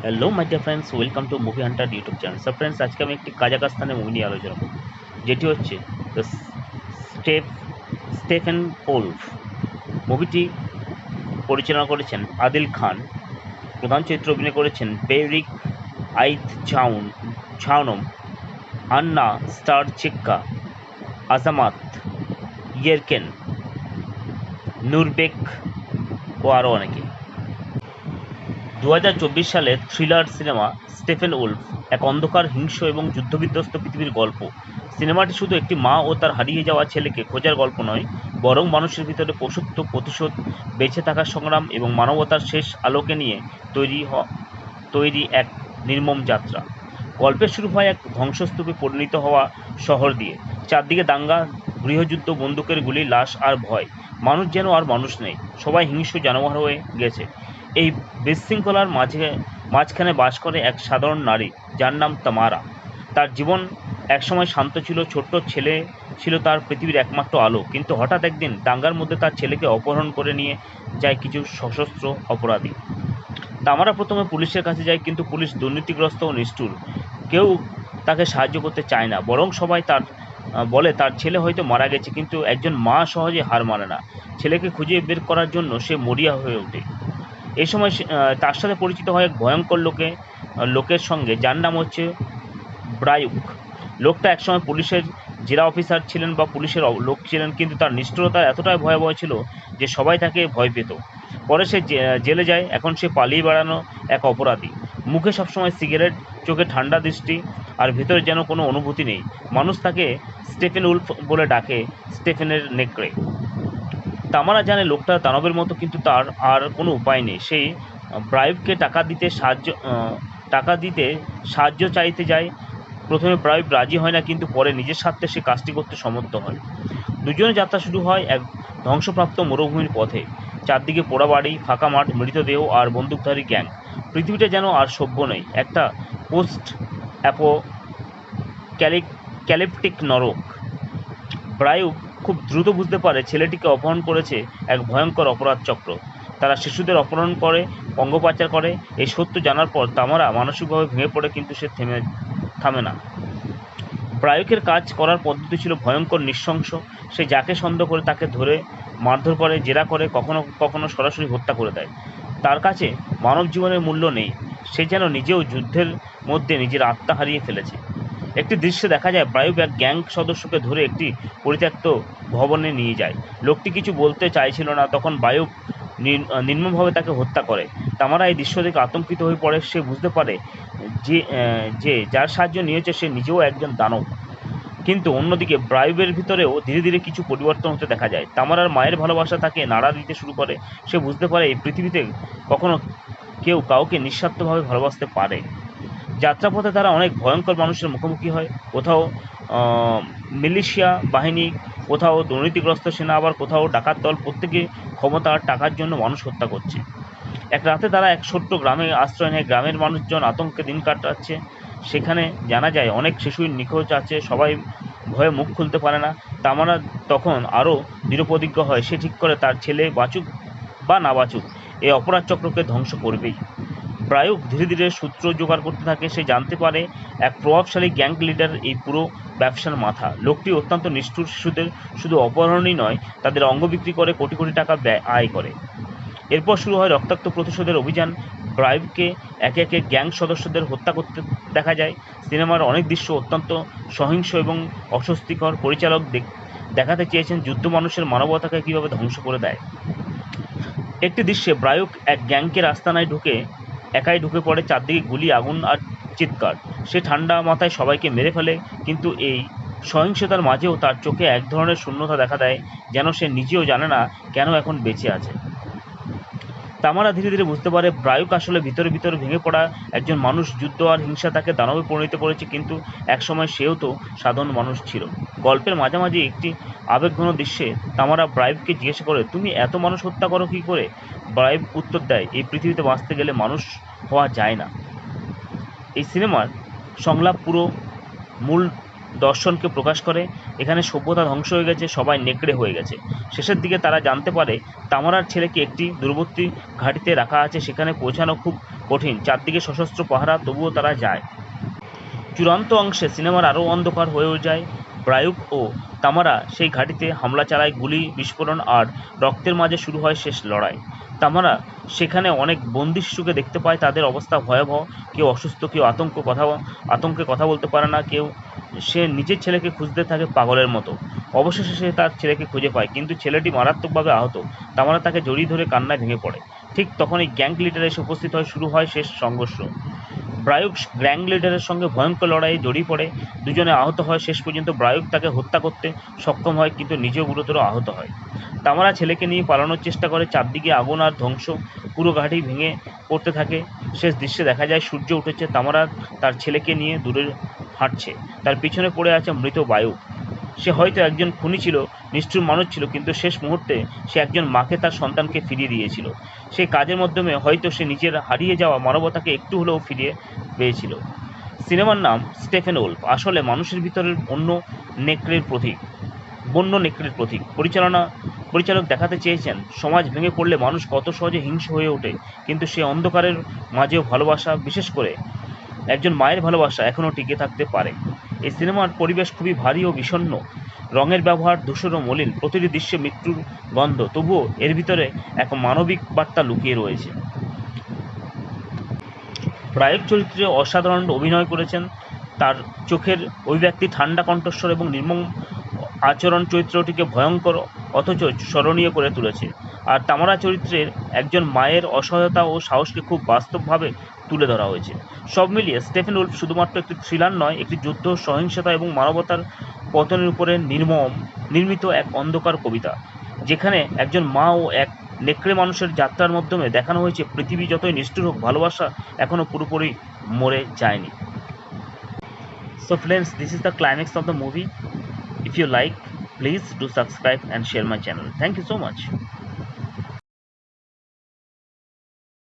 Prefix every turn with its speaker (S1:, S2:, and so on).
S1: Hello my dear friends, welcome to movie Hunter YouTube channel. So friends, আজকে আমি একটি কাজাকস্তানের movie নিয়ে আলোচনা করব, যেটি হচ্ছে দ্য স্টেপ স্টেফেন ওলফ। মুভিটি পরিচালনা করেছেন আদিল খান। প্রধান চরিত্রে অভিনয় করেছেন বেরিক আইত ছাউনম, আন্না স্টার চেক্কা, আজামাত ইয়েরকেন, নুরবেক ও আরও অনেকে। 2024 সালের থ্রিলার সিনেমা স্টেফেন উলফ এক অন্ধকার, হিংস্র এবং যুদ্ধবিধ্বস্ত পৃথিবীর গল্প। সিনেমাটি শুধু একটি মা ও তার হারিয়ে যাওয়া ছেলেকে খোঁজার গল্প নয়, বরং মানুষের ভিতরে পশুত্ব, প্রতিশোধ, বেঁচে থাকার সংগ্রাম এবং মানবতার শেষ আলোকে নিয়ে তৈরি এক নির্মম যাত্রা। গল্পের শুরু হয় এক ধ্বংসস্তূপে পরিণত হওয়া শহর দিয়ে। চারদিকে দাঙ্গা, গৃহযুদ্ধ, বন্দুকের গুলি, লাশ আর ভয়। মানুষ যেন আর মানুষ নেই, সবাই হিংস্র জানোয়ার হয়ে গেছে। এই বিশৃঙ্খলার মাঝখানে বাস করে এক সাধারণ নারী, যার নাম তামারা। তার জীবন একসময় শান্ত ছিল, ছোট্ট ছেলে ছিল তার পৃথিবীর একমাত্র আলো। কিন্তু হঠাৎ একদিন দাঙ্গার মধ্যে তার ছেলেকে অপহরণ করে নিয়ে যায় কিছু সশস্ত্র অপরাধী। তামারা প্রথমে পুলিশের কাছে যায়, কিন্তু পুলিশ দুর্নীতিগ্রস্ত ও নিষ্ঠুর। কেউ তাকে সাহায্য করতে চায় না, বরং সবাই বলে তার ছেলে হয়তো মারা গেছে। কিন্তু একজন মা সহজে হার মানে না। ছেলেকে খুঁজে বের করার জন্য সে মরিয়া হয়ে ওঠে। এই সময় তার সাথে পরিচিত হয় এক ভয়ঙ্কর লোকের সঙ্গে, যার নাম হচ্ছে ব্রায়ুক। লোকটা একসময় পুলিশের জেলা অফিসার ছিলেন বা পুলিশের লোক ছিলেন, কিন্তু তার নিষ্ঠুরতা এতটাই ভয়াবহ ছিল যে সবাই তাকে ভয় পেত। পরে সে জেলে যায়। এখন সে পালিয়ে বেড়ানো এক অপরাধী। মুখে সবসময় সিগারেট, চোখে ঠান্ডা দৃষ্টি, আর ভেতরে যেন কোনো অনুভূতি নেই। মানুষ তাকে স্টেফেন উলফ বলে ডাকে, স্টেফেনের নেকড়ে। তামারা জানে লোকটা দানবের মতো, কিন্তু তার আর কোনো উপায় নেই। সে ব্রাইবকে টাকা দিতে সাহায্য চাইতে যায়। প্রথমে ব্রাইব রাজি হয় না, কিন্তু পরে নিজের স্বার্থে সে কাজটি করতে সমর্থ হয়। দুজনের যাত্রা শুরু হয় এক ধ্বংসপ্রাপ্ত মরুভূমির পথে। চারদিকে পোড়া বাড়ি, ফাঁকা মাঠ, মৃতদেহ আর বন্দুকধারী গ্যাং। পৃথিবীটা যেন আর সভ্য নেই, একটা পোস্ট অ্যাপো ক্যালিপটিক নরক। ব্রায়ুক খুব দ্রুত বুঝতে পারে ছেলেটিকে অপহরণ করেছে এক ভয়ঙ্কর অপরাধ চক্র। তারা শিশুদের অপহরণ করে, অঙ্গপাচার করে। এই সত্য জানার পর তামারা মানসিকভাবে ভেঙে পড়ে, কিন্তু সে থামে না। ব্রায়ুকের কাজ করার পদ্ধতি ছিল ভয়ঙ্কর, নৃশংস। সে যাকে সন্দেহ করে তাকে ধরে মারধর করে, জেরা করে, কখনো কখনো সরাসরি হত্যা করে দেয়। তার কাছে মানব জীবনের মূল্য নেই। সে যেন নিজেও যুদ্ধের মধ্যে নিজের আত্মা হারিয়ে ফেলেছে। একটি দৃশ্যে দেখা যায় ব্রায়ুক এক গ্যাং সদস্যকে ধরে একটি পরিত্যক্ত ভবনে নিয়ে যায়। লোকটি কিছু বলতে চাইছিল না, তখন ব্রায়ুক নির্মমভাবে তাকে হত্যা করে। তামারা এই দৃশ্য দেখে আতঙ্কিত হয়ে পড়ে। সে বুঝতে পারে যে যার সাহায্য নিয়েছে সে নিজেও একজন দানব। কিন্তু অন্যদিকে ব্রাইবের ভিতরেও ধীরে ধীরে কিছু পরিবর্তন হতে দেখা যায়। তামারার মায়ের ভালোবাসা তাকে নাড়া দিতে শুরু করে। সে বুঝতে পারে এই পৃথিবীতে কখনো কেউ কাউকে নিঃস্বার্থভাবে ভালোবাসতে পারে। যাত্রাপথে তারা অনেক ভয়ঙ্কর মানুষের মুখোমুখি হয়। কোথাও মিলিশিয়া বাহিনী, কোথাও দুর্নীতিগ্রস্ত সেনা, আবার কোথাও ডাকাত দল। প্রত্যেকে ক্ষমতা আর টাকার জন্য মানুষ হত্যা করছে। এক রাতে তারা এক ছোট্ট গ্রামে আশ্রয় নেয়। গ্রামের মানুষজন আতঙ্কে দিন কাটাচ্ছে। সেখানে জানা যায় অনেক শিশুই নিখোঁজ আছে, সবাই ভয়ে মুখ খুলতে পারে না। তামারা তখন আরও দৃঢ়প্রতিজ্ঞ হয়। সে ঠিক করে তার ছেলে বাঁচুক বা না বাঁচুক, এই অপরাধ চক্রকে ধ্বংস করবেই। ব্রায়ুক ধীরে ধীরে সূত্র জোগাড় করতে থাকে। সে জানতে পারে এক প্রভাবশালী গ্যাং লিডার এই পুরো ব্যবসার মাথা। লোকটি অত্যন্ত নিষ্ঠুর। শিশুদের শুধু অপহরণই নয়, তাদের অঙ্গ বিক্রি করে কোটি কোটি টাকা আয় করে। এরপর শুরু হয় রক্তাক্ত প্রতিশোধের অভিযান। ব্রাইবকে একে একে গ্যাং সদস্যদের হত্যা করতে দেখা যায়। সিনেমার অনেক দৃশ্য অত্যন্ত সহিংস এবং অস্বস্তিকর। পরিচালক দেখাতে চেয়েছেন যুদ্ধ মানুষের মানবতাকে কীভাবে ধ্বংস করে দেয়। একটি দৃশ্যে ব্রায়ুক এক গ্যাংকের আস্তানায় একাই ঢুকে পড়ে। চারদিকে গুলি, আগুন আর চিৎকার। সে ঠান্ডা মাথায় সবাইকে মেরে ফেলে, কিন্তু এই সহিংসতার মাঝেও তার চোখে এক ধরনের শূন্যতা দেখা দেয়, যেন সে নিজেও জানে না কেন এখন বেঁচে আছে। তামারা ধীরে ধীরে বুঝতে পারে ব্রায়ুক আসলে ভিতরে ভিতরে ভেঙে পড়া একজন মানুষ। যুদ্ধ আর হিংসা তাকে দানবে পরিণত করেছে, কিন্তু একসময় সেও তো সাধারণ মানুষ ছিল। গল্পের মাঝামাঝি একটি আবেগঘন দৃশ্যে তামারা ব্রায়ুককে জিজ্ঞাসা করে, তুমি এত মানুষ হত্যা করো কী করে? ব্রায়ুক উত্তর দেয়, এই পৃথিবীতে বাঁচতে গেলে মানুষ হওয়া যায় না। এই সিনেমার সংলাপ পুরো মূল দর্শনকে প্রকাশ করে। এখানে সভ্যতা ধ্বংস হয়ে গেছে, সবাই নেকড়ে হয়ে গেছে। শেষের দিকে তারা জানতে পারে তামারার ছেলেকে একটি দূরবর্তী ঘাঁটিতে রাখা আছে। সেখানে পৌঁছানো খুব কঠিন, চারদিকে সশস্ত্র পাহারা, তবুও তারা যায়। চূড়ান্ত অংশে সিনেমার আরও অন্ধকার হয়েও যায়। ব্রায়ুক ও তামারা সেই ঘাঁটিতে হামলা চালায়, গুলি বিস্ফোরণ আর রক্তের মাঝে শুরু হয় শেষ লড়াই। তামারা সেখানে অনেক বন্দি শিশুকে দেখতে পায়, তাদের অবস্থা ভয়াবহ, কেউ অসুস্থ, কেউ আতঙ্কে কথা বলতে পারে না, কেউ সে নিজের ছেলেকে খুঁজতে থাকে পাগলের মতো। অবশেষে সে তার ছেলেকে খুঁজে পায়, কিন্তু ছেলেটি মারাত্মকভাবে আহত। তামারা তাকে জড়িয়ে ধরে কান্নায় ভেঙে পড়ে। ঠিক তখনই গ্যাং লিডার এসে উপস্থিত হয়, শুরু হয় শেষ সংঘর্ষ। ব্রায়ুক গ্যাং লিডারের সঙ্গে ভয়ঙ্কর লড়াইয়ে জড়িয়ে পড়ে, দুজনে আহত হয়। শেষ পর্যন্ত ব্রায়ুক তাকে হত্যা করতে সক্ষম হয়, কিন্তু নিজেও গুরুতর আহত হয়। তামারা ছেলেকে নিয়ে পালানোর চেষ্টা করে, চারদিকে আগুন আর ধ্বংস, পুরো ঘাঁটি ভেঙে পড়তে থাকে। শেষ দৃশ্যে দেখা যায় সূর্য উঠেছে, তামারা তার ছেলেকে নিয়ে দূরে হাঁটছে, তার পিছনে পড়ে আছে মৃত বায়ুক। সে হয়তো একজন খুনি ছিল, নিষ্ঠুর মানুষ ছিল, কিন্তু শেষ মুহূর্তে সে একজন মাকে তার সন্তানকে ফিরিয়ে দিয়েছিল। সেই কাজের মাধ্যমে হয়তো সে নিজের হারিয়ে যাওয়া মানবতাকে একটু হলেও ফিরিয়ে পেয়েছিল। সিনেমার নাম স্টেফেন ওলফ আসলে মানুষের ভিতরের বন্য নেকড়ের প্রতীক। পরিচালক দেখাতে চেয়েছেন সমাজ ভেঙে পড়লে মানুষ কত সহজে হিংস্র হয়ে ওঠে, কিন্তু সে অন্ধকারের মাঝেও ভালোবাসা, বিশেষ করে একজন মায়ের ভালোবাসা, এখনও টিকে থাকতে পারে। এই সিনেমার পরিবেশ খুবই ভারী ও বিষণ্ণ, রঙের ব্যবহার ধূসর ও মলিন, প্রতিটি দৃশ্যে মৃত্যুর গন্ধ, তবুও এর ভিতরে এক মানবিক বার্তা লুকিয়ে রয়েছে। ব্রায়ুক চরিত্রে অসাধারণ অভিনয় করেছেন, তার চোখের অভিব্যক্তি, ঠান্ডা কণ্ঠস্বর এবং নির্মম আচরণ চরিত্রটিকে ভয়ঙ্কর অথচ স্মরণীয় করে তুলেছে। আর তামারা চরিত্রের একজন মায়ের অসহায়তা ও সাহসকে খুব বাস্তবভাবে তুলে ধরা হয়েছে। সব মিলিয়ে স্টেফেন উলফ শুধুমাত্র একটি থ্রিলার নয়, একটি যুদ্ধ, সহিংসতা এবং মানবতার পতনের উপরে নির্মিত এক অন্ধকার কবিতা, যেখানে একজন মা ও এক নেকড়ে মানুষের যাত্রার মাধ্যমে দেখানো হয়েছে পৃথিবী যতই নিষ্ঠুর হোক, ভালোবাসা এখনও পুরোপুরি মরে যায়নি। So friends, this is the climax of the movie. If you like, please do subscribe and share my channel. Thank you so much.